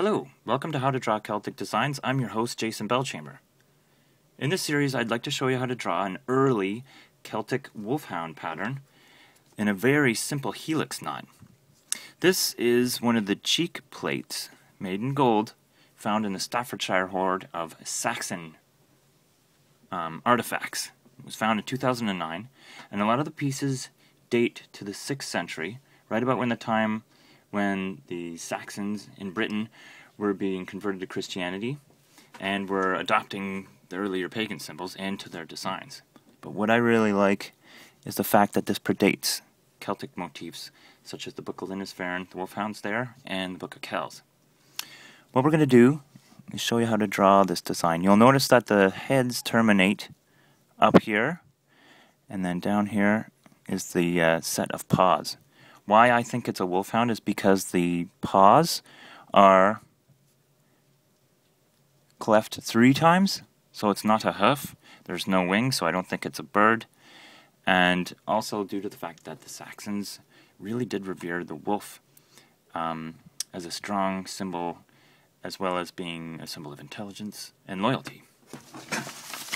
Hello, welcome to How to Draw Celtic Designs. I'm your host, Jason Bellchamber. In this series, I'd like to show you how to draw an early Celtic wolfhound pattern in a very simple helix knot. This is one of the cheek plates made in gold found in the Staffordshire Hoard of Saxon artifacts. It was found in 2009, and a lot of the pieces date to the 6th century, right about when the time when the Saxons in Britain were being converted to Christianity and were adopting the earlier pagan symbols into their designs. But what I really like is the fact that this predates Celtic motifs such as the Book of Lindisfarne, the Wolfhound's there, and the Book of Kells. What we're going to do is show you how to draw this design. You'll notice that the heads terminate up here, and then down here is the set of paws. Why I think it's a wolfhound is because the paws are cleft 3 times, so it's not a hoof. There's no wings, so I don't think it's a bird. And also due to the fact that the Saxons really did revere the wolf as a strong symbol, as well as being a symbol of intelligence and loyalty.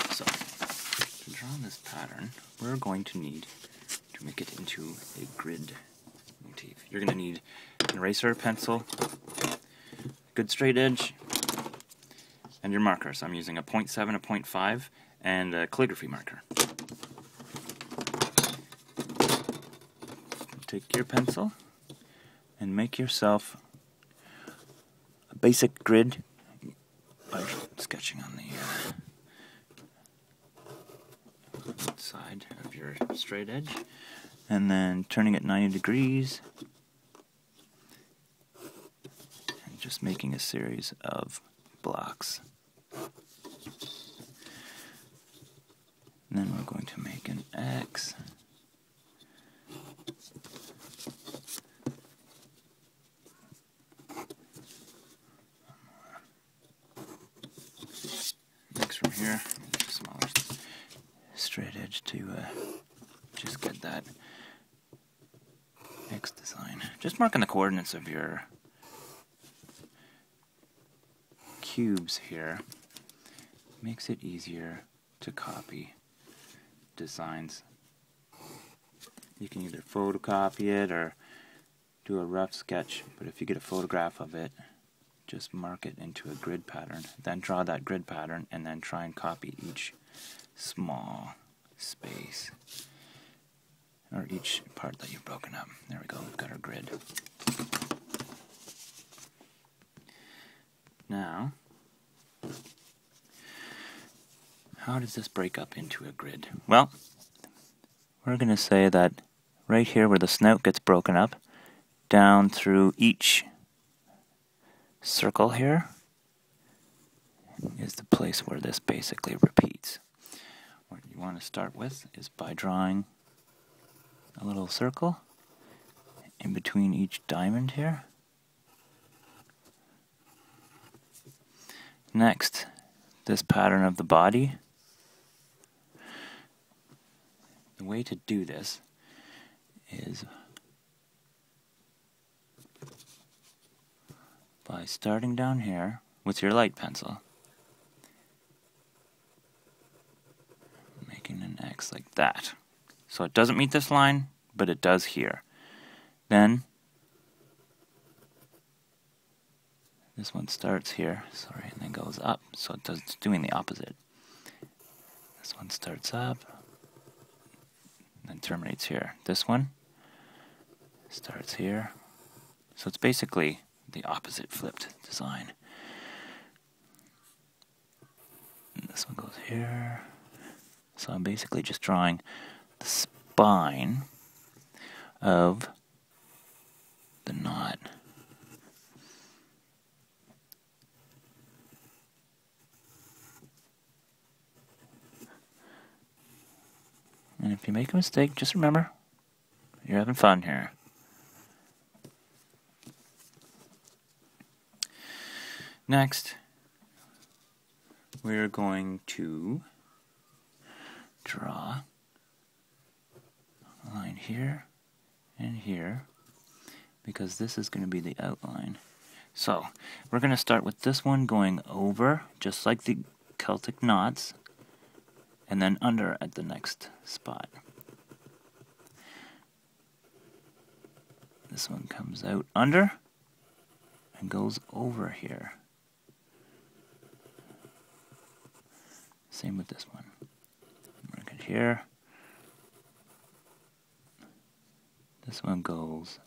So, to draw this pattern, we're going to need to make it into a grid motif. You're going to need an eraser, pencil, good straight edge, and your marker. So I'm using a 0.7, a 0.5, and a calligraphy marker. Take your pencil and make yourself a basic grid by sketching on the side of your straight edge, and then turning it 90 degrees and just making a series of blocks. And then we're going to make an X. Next from here, smaller straight edge to just get that X design. Just marking the coordinates of your cubes here makes it easier to copy designs. You can either photocopy it or do a rough sketch, but if you get a photograph of it, just mark it into a grid pattern, then draw that grid pattern, and then try and copy each small space or each part that you've broken up. There we go, we've got our grid. Now, how does this break up into a grid? Well, we're going to say that right here where the snout gets broken up, down through each circle here is the place where this basically repeats. What you want to start with is by drawing a little circle in between each diamond here. Next, this pattern of the body. The way to do this is by starting down here with your light pencil, making an X like that. So it doesn't meet this line, but it does here. Then this one starts here, sorry, and then goes up, so it's doing the opposite. This one starts up, then terminates here. This one starts here, so it's basically the opposite flipped design. And this one goes here, so I'm basically just drawing the spine of the knot. And if you make a mistake, just remember, you're having fun here. Next, we're going to draw a line here and here, because this is going to be the outline So, we're going to start with this one going over, just like the Celtic knots, and then under at the next spot. This one comes out under and goes over here. Same with this one. Mark it here. This one goes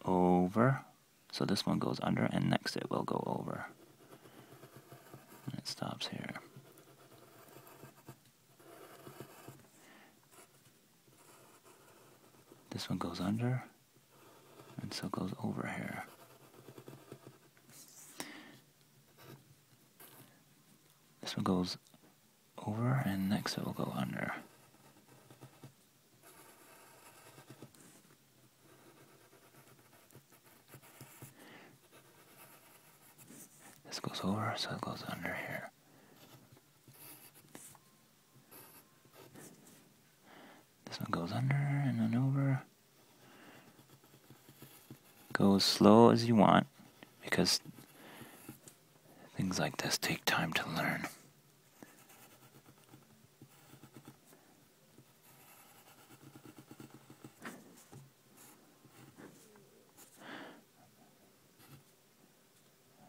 over. So this one goes under, and next it will go over. And it stops here. This one goes under, and so goes over here. This one goes over, and next it will go under. This goes over, so it goes under here. This one goes under and then over. Go as slow as you want, because things like this take time to learn.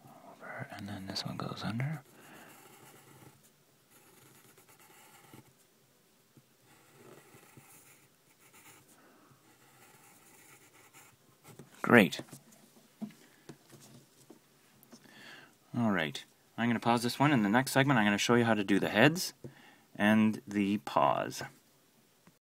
Over, and then this one goes under. Great. Alright, I'm going to pause this one. In the next segment, I'm going to show you how to do the heads and the paws.